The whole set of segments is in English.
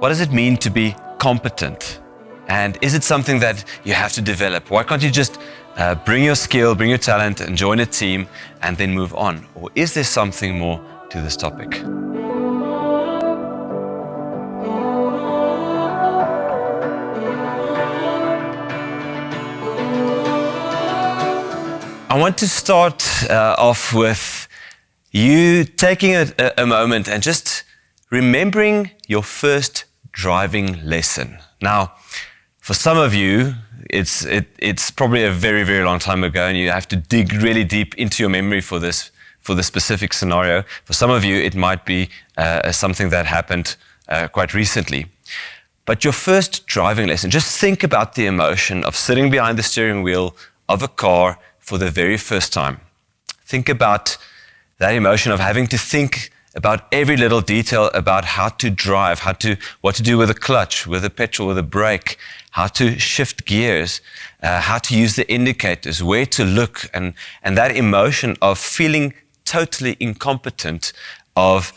What does it mean to be competent? And is it something that you have to develop? Why can't you just bring your skill, bring your talent and join a team and then move on? Or is there something more to this topic? I want to start off with you taking a moment and just remembering your first driving lesson. Now, for some of you, it's probably a very, very long time ago, and you have to dig really deep into your memory for the specific scenario. For some of you, it might be something that happened quite recently. But your first driving lesson, just think about the emotion of sitting behind the steering wheel of a car for the very first time. Think about that emotion of having to think about every little detail about how to drive, what to do with a clutch, with a petrol, with a brake, how to shift gears, how to use the indicators, where to look, and that emotion of feeling totally incompetent, of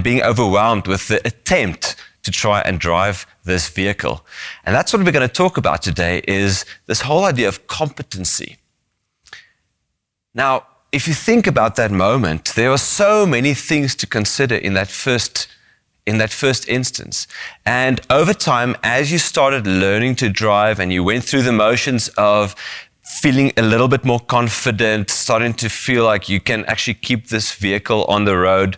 being overwhelmed with the attempt to try and drive this vehicle. And that's what we're going to talk about today, is this whole idea of competency. Now, if you think about that moment, there are so many things to consider in that first instance. And over time, as you started learning to drive and you went through the motions of feeling a little bit more confident, starting to feel like you can actually keep this vehicle on the road,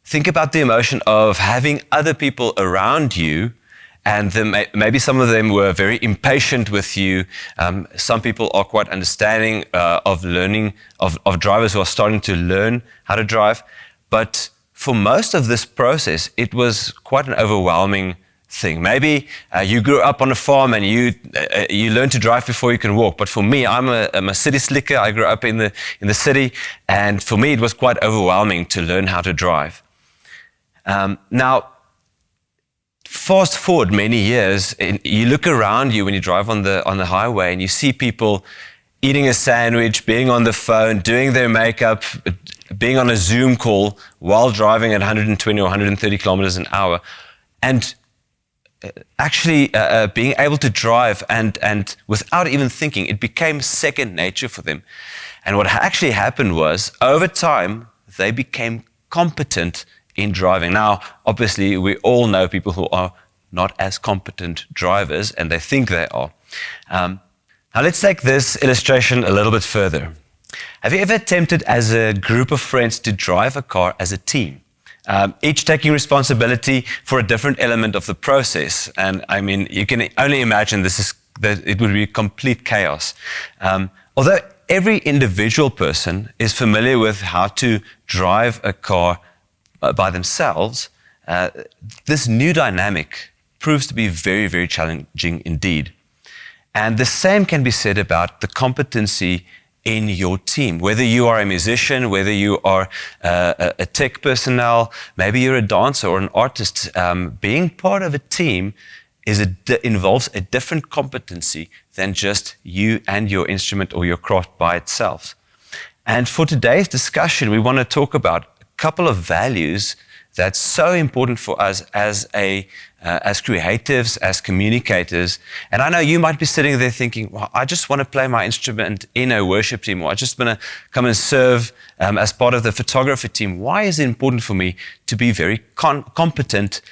think about the emotion of having other people around you, and maybe some of them were very impatient with you. Some people are quite understanding of learning, of drivers who are starting to learn how to drive. But for most of this process, it was quite an overwhelming thing. Maybe you grew up on a farm and you learned to drive before you can walk. But for me, I'm a city slicker. I grew up in the city, and for me, it was quite overwhelming to learn how to drive. Now, fast forward many years, and you look around you when you drive on the highway, and you see people eating a sandwich, being on the phone, doing their makeup, being on a Zoom call while driving at 120 or 130 kilometers an hour, and actually being able to drive and without even thinking, it became second nature for them. And what actually happened was, over time, they became competent in driving. Now, obviously, we all know people who are not as competent drivers, and they think they are. Now, let's take this illustration a little bit further. Have you ever attempted as a group of friends to drive a car as a team? Each taking responsibility for a different element of the process. And I mean, you can only imagine that it would be complete chaos. Although every individual person is familiar with how to drive a car by themselves, this new dynamic proves to be very, very challenging indeed. And the same can be said about the competency in your team. Whether you are a musician, whether you are a tech personnel, maybe you're a dancer or an artist, being part of a team involves a different competency than just you and your instrument or your craft by itself. And for today's discussion, we want to talk about couple of values that's so important for us as creatives, as communicators. And I know you might be sitting there thinking, well, I just want to play my instrument in a worship team, or I just want to come and serve as part of the photography team. Why is it important for me to be very competent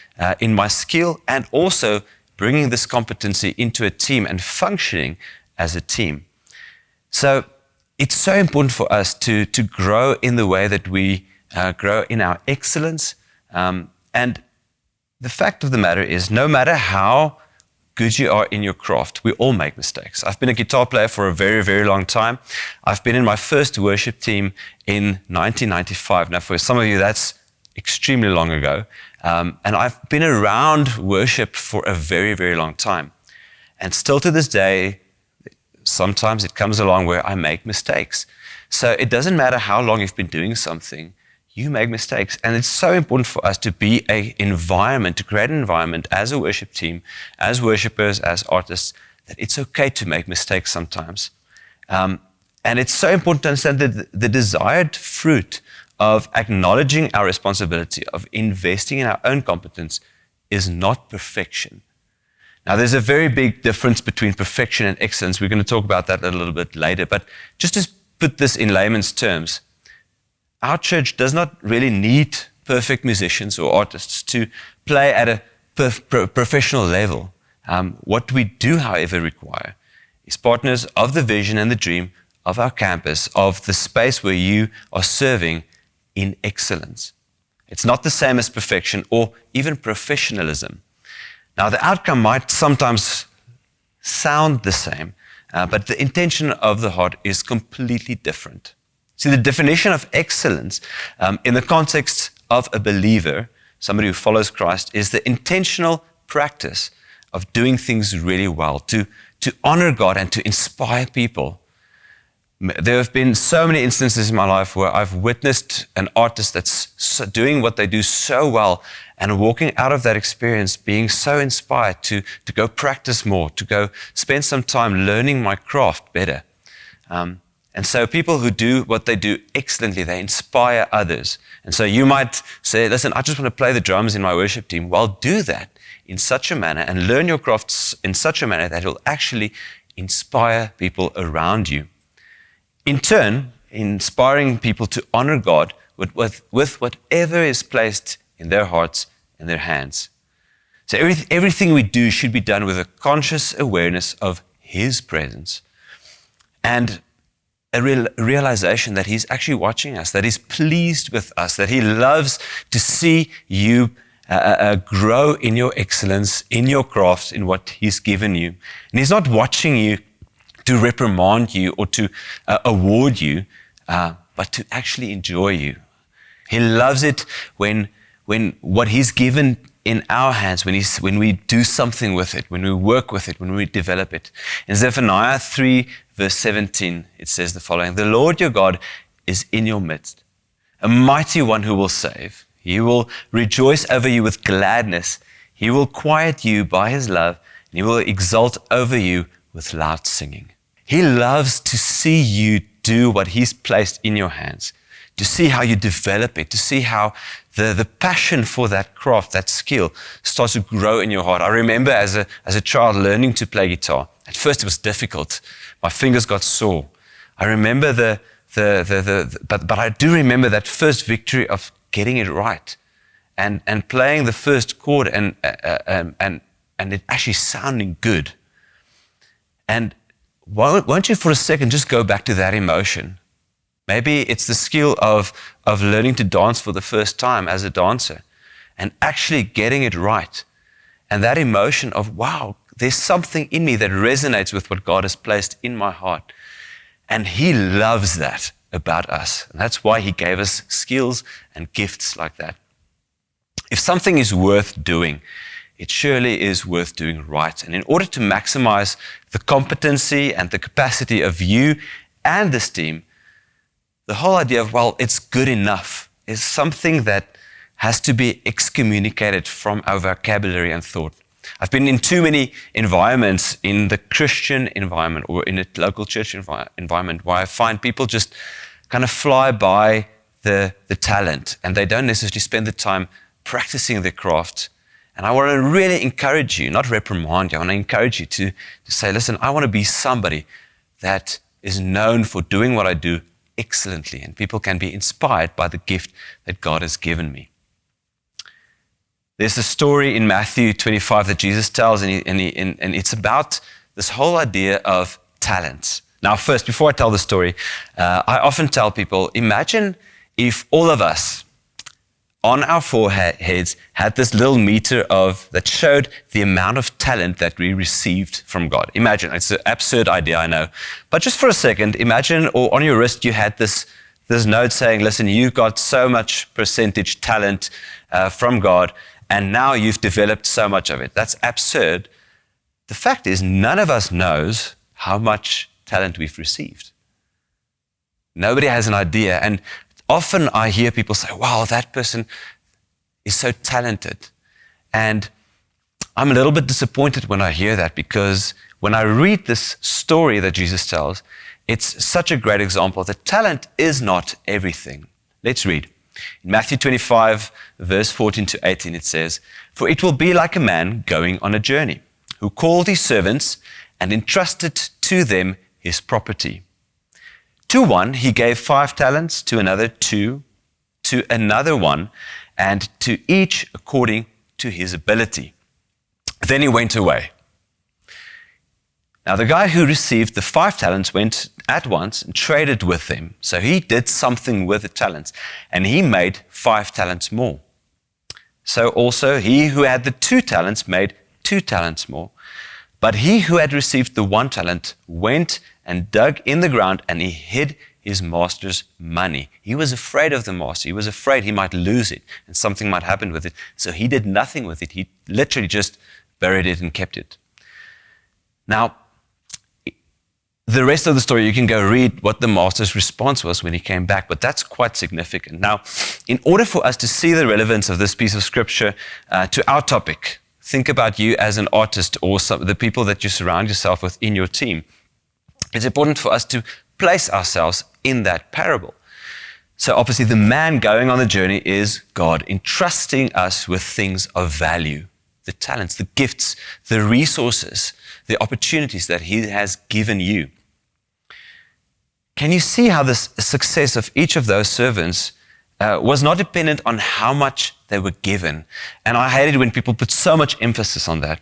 in my skill, and also bringing this competency into a team and functioning as a team? So it's so important for us to grow in the way that we grow in our excellence. And the fact of the matter is, no matter how good you are in your craft, we all make mistakes. I've been a guitar player for a very, very long time. I've been in my first worship team in 1995. Now, for some of you, that's extremely long ago. And I've been around worship for a very, very long time. And still to this day, sometimes it comes along where I make mistakes. So it doesn't matter how long you've been doing something, you make mistakes. And it's so important for us to be to create an environment as a worship team, as worshipers, as artists, that it's okay to make mistakes sometimes. And it's so important to understand that the desired fruit of acknowledging our responsibility, of investing in our own competence, is not perfection. Now, there's a very big difference between perfection and excellence. We're going to talk about that a little bit later. But just to put this in layman's terms, our church does not really need perfect musicians or artists to play at a professional level. What we do, however, require is partners of the vision and the dream of our campus, of the space where you are serving in excellence. It's not the same as perfection or even professionalism. Now, the outcome might sometimes sound the same, but the intention of the heart is completely different. See, the definition of excellence in the context of a believer, somebody who follows Christ, is the intentional practice of doing things really well, to honor God and to inspire people. There have been so many instances in my life where I've witnessed an artist that's doing what they do so well and walking out of that experience being so inspired to go practice more, to go spend some time learning my craft better. And so people who do what they do excellently, they inspire others. And so you might say, listen, I just want to play the drums in my worship team. Well, do that in such a manner and learn your crafts in such a manner that it will actually inspire people around you. In turn, inspiring people to honor God with whatever is placed in their hearts and their hands. So everything we do should be done with a conscious awareness of His presence and a realization that He's actually watching us, that He's pleased with us, that He loves to see you grow in your excellence, in your craft, in what He's given you. And He's not watching you to reprimand you or to award you, but to actually enjoy you. He loves it when what He's given in our hands, when we do something with it, when we work with it, when we develop it. In Zephaniah 3, verse 17, it says the following: "The Lord your God is in your midst, a mighty one who will save. He will rejoice over you with gladness. He will quiet you by His love, and He will exult over you with loud singing." He loves to see you do what He's placed in your hands, to see how you develop it, to see how the passion for that craft, that skill, starts to grow in your heart. I remember as a child learning to play guitar. At first it was difficult. My fingers got sore. I remember but I do remember that first victory of getting it right and playing the first chord and it actually sounding good. And won't you for a second just go back to that emotion? Maybe it's the skill of learning to dance for the first time as a dancer and actually getting it right. And that emotion of, wow, there's something in me that resonates with what God has placed in my heart. And He loves that about us. And that's why He gave us skills and gifts like that. If something is worth doing, it surely is worth doing right. And in order to maximize the competency and the capacity of you and this team, the whole idea of, well, it's good enough is something that has to be excommunicated from our vocabulary and thought. I've been in too many environments, in the Christian environment or in a local church environment, where I find people just kind of fly by the talent and they don't necessarily spend the time practicing their craft. And I want to really encourage you, not reprimand you, I want to encourage you to say, listen, I want to be somebody that is known for doing what I do excellently, and people can be inspired by the gift that God has given me. There's a story in Matthew 25 that Jesus tells, and it's about this whole idea of talents. Now, first, before I tell the story, I often tell people, imagine if all of us on our foreheads had this little meter that showed the amount of talent that we received from God. Imagine, it's an absurd idea, I know. But just for a second, imagine, or on your wrist you had this note saying, listen, you got so much percentage talent from God, and now you've developed so much of it. That's absurd. The fact is, none of us knows how much talent we've received. Nobody has an idea. And often I hear people say, wow, that person is so talented. And I'm a little bit disappointed when I hear that, because when I read this story that Jesus tells, it's such a great example that talent is not everything. Let's read. In Matthew 25, verse 14 to 18, it says, "For it will be like a man going on a journey, who called his servants and entrusted to them his property. To one he gave 5 talents, to another 2, to another 1, and to each according to his ability. Then he went away. Now the guy who received the 5 talents went at once and traded with them. So he did something with the talents, and he made 5 talents more. So also he who had the 2 talents made 2 talents more. But he who had received the 1 talent went and dug in the ground, and he hid his master's money." He was afraid of the master. He was afraid he might lose it and something might happen with it. So he did nothing with it. He literally just buried it and kept it. Now, the rest of the story, you can go read what the master's response was when he came back, but that's quite significant. Now, in order for us to see the relevance of this piece of scripture to our topic, think about you as an artist or the people that you surround yourself with in your team. It's important for us to place ourselves in that parable. So obviously the man going on the journey is God, entrusting us with things of value, the talents, the gifts, the resources, the opportunities that he has given you. Can you see how the success of each of those servants was not dependent on how much they were given? And I hated when people put so much emphasis on that,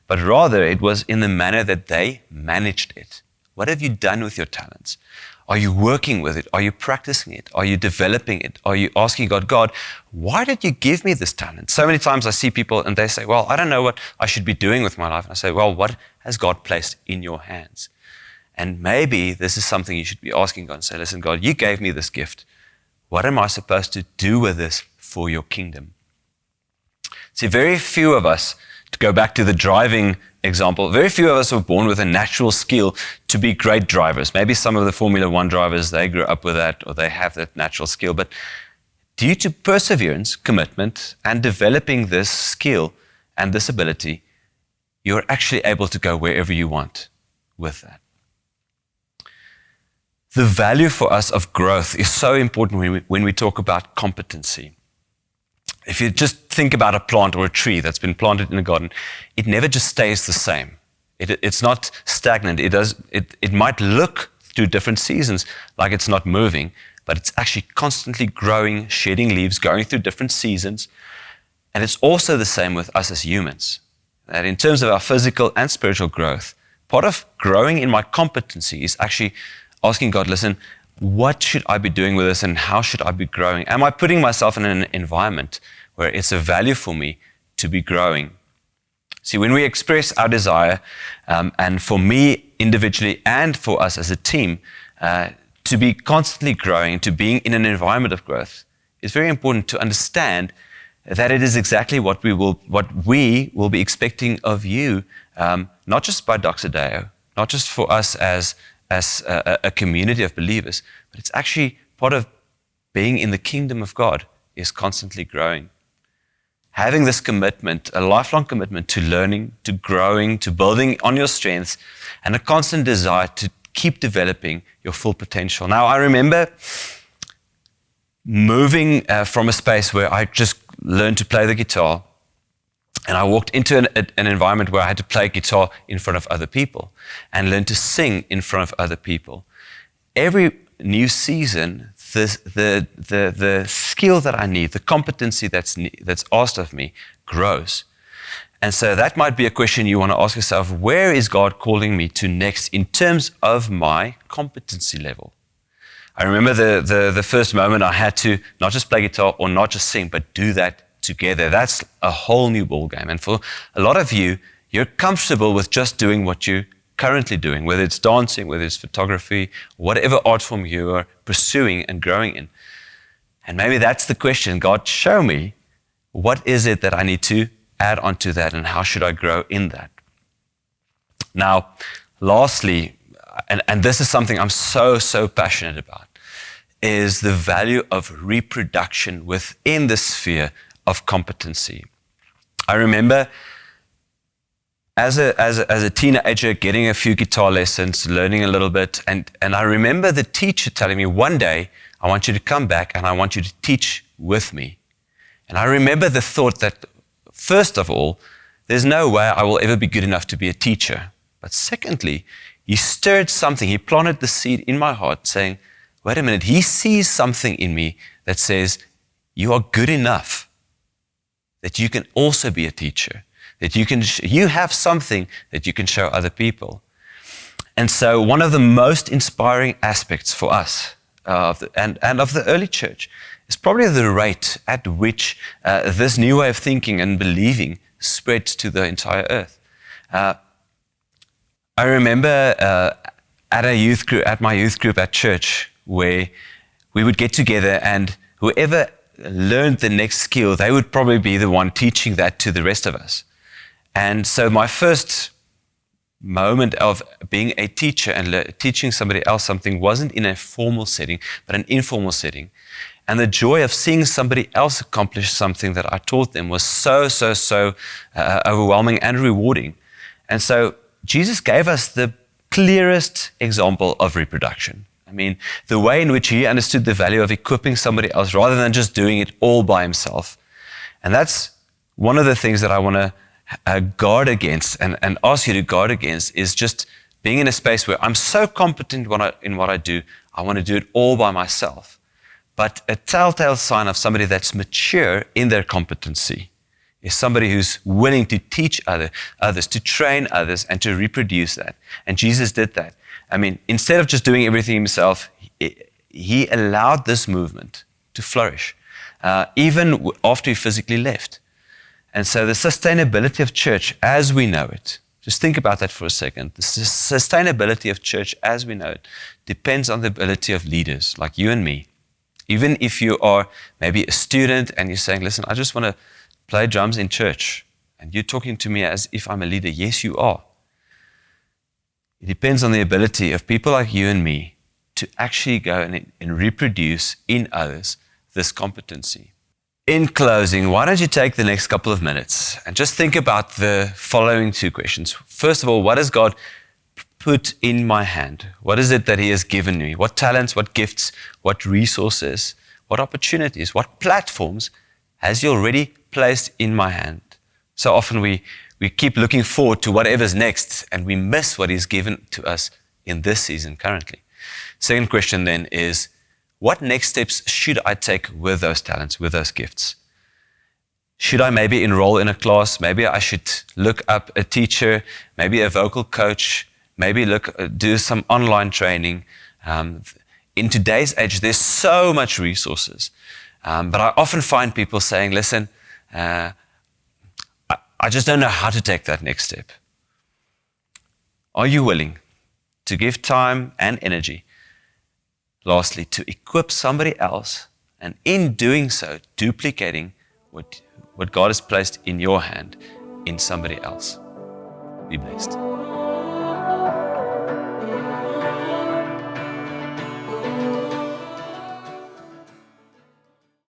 but rather it was in the manner that they managed it. What have you done with your talents? Are you working with it? Are you practicing it? Are you developing it? Are you asking God, why did you give me this talent? So many times I see people and they say, well, I don't know what I should be doing with my life. And I say, well, what has God placed in your hands? And maybe this is something you should be asking God and say, listen, God, you gave me this gift. What am I supposed to do with this for your kingdom? See, very few of us, to go back to the driving example, very few of us were born with a natural skill to be great drivers. Maybe some of the Formula One drivers, they grew up with that or they have that natural skill. But due to perseverance, commitment, and developing this skill and this ability, you're actually able to go wherever you want with that. The value for us of growth is so important when we talk about competency. If you just think about a plant or a tree that's been planted in a garden, it never just stays the same. It's not stagnant. It might look through different seasons like it's not moving, but it's actually constantly growing, shedding leaves, going through different seasons. And it's also the same with us as humans. That in terms of our physical and spiritual growth, part of growing in my competency is actually asking God, listen, what should I be doing with this and how should I be growing? Am I putting myself in an environment where it's a value for me to be growing? See, when we express our desire, and for me individually and for us as a team, to be constantly growing, to being in an environment of growth, it's very important to understand that it is exactly what we will be expecting of you, not just by Doxa Deo, not just for us as a community of believers, but it's actually part of being in the kingdom of God is constantly growing. Having this commitment, a lifelong commitment to learning, to growing, to building on your strengths, and a constant desire to keep developing your full potential. Now, I remember moving from a space where I just learned to play the guitar, and I walked into an environment where I had to play guitar in front of other people and learn to sing in front of other people. Every new season, the skill that I need, the competency that's asked of me grows. And so that might be a question you want to ask yourself, where is God calling me to next in terms of my competency level? I remember the first moment I had to not just play guitar or not just sing, but do that together. That's a whole new ballgame. And for a lot of you, you're comfortable with just doing what you're currently doing, whether it's dancing, whether it's photography, whatever art form you are pursuing and growing in. And maybe that's the question. God, show me, what is it that I need to add onto that and how should I grow in that? Now, lastly, and this is something I'm so passionate about, is the value of reproduction within the sphere of competency. I remember as a teenager, getting a few guitar lessons, learning a little bit, and I remember the teacher telling me, one day, I want you to come back and I want you to teach with me. And I remember the thought that, first of all, there's no way I will ever be good enough to be a teacher. But secondly, he stirred something, he planted the seed in my heart saying, wait a minute, he sees something in me that says, you are good enough, that you can also be a teacher, that you have something that you can show other people. And so one of the most inspiring aspects for us and of the early church is probably the rate at which this new way of thinking and believing spread to the entire earth. I remember at my youth group at church, where we would get together and whoever learned the next skill, they would probably be the one teaching that to the rest of us. And so my first moment of being a teacher and teaching somebody else something wasn't in a formal setting, but an informal setting. And the joy of seeing somebody else accomplish something that I taught them was so overwhelming and rewarding. And so Jesus gave us the clearest example of reproduction. I mean, the way in which he understood the value of equipping somebody else rather than just doing it all by himself. And that's one of the things that I want to guard against and ask you to guard against, is just being in a space where I'm so competent in what I do, I want to do it all by myself. But a telltale sign of somebody that's mature in their competency is somebody who's willing to teach others, to train others, and to reproduce that. And Jesus did that. I mean, instead of just doing everything himself, he allowed this movement to flourish, even after he physically left. And so the sustainability of church as we know it, just think about that for a second. The sustainability of church as we know it depends on the ability of leaders like you and me. Even if you are maybe a student and you're saying, listen, I just want to play drums in church, and you're talking to me as if I'm a leader. Yes, you are. It depends on the ability of people like you and me to actually go and reproduce in others this competency. In closing, why don't you take the next couple of minutes and just think about the following two questions. First of all, what has God put in my hand? What is it that he has given me? What talents, what gifts, what resources, what opportunities, what platforms has he already placed in my hand? So often we keep looking forward to whatever's next and we miss what he's given to us in this season currently. Second question then is, what next steps should I take with those talents, with those gifts? Should I maybe enroll in a class? Maybe I should look up a teacher, maybe a vocal coach, maybe do some online training. In today's age, there's so much resources. But I often find people saying, listen, I just don't know how to take that next step. Are you willing to give time and energy, lastly, to equip somebody else, and in doing so, duplicating what God has placed in your hand in somebody else? Be blessed.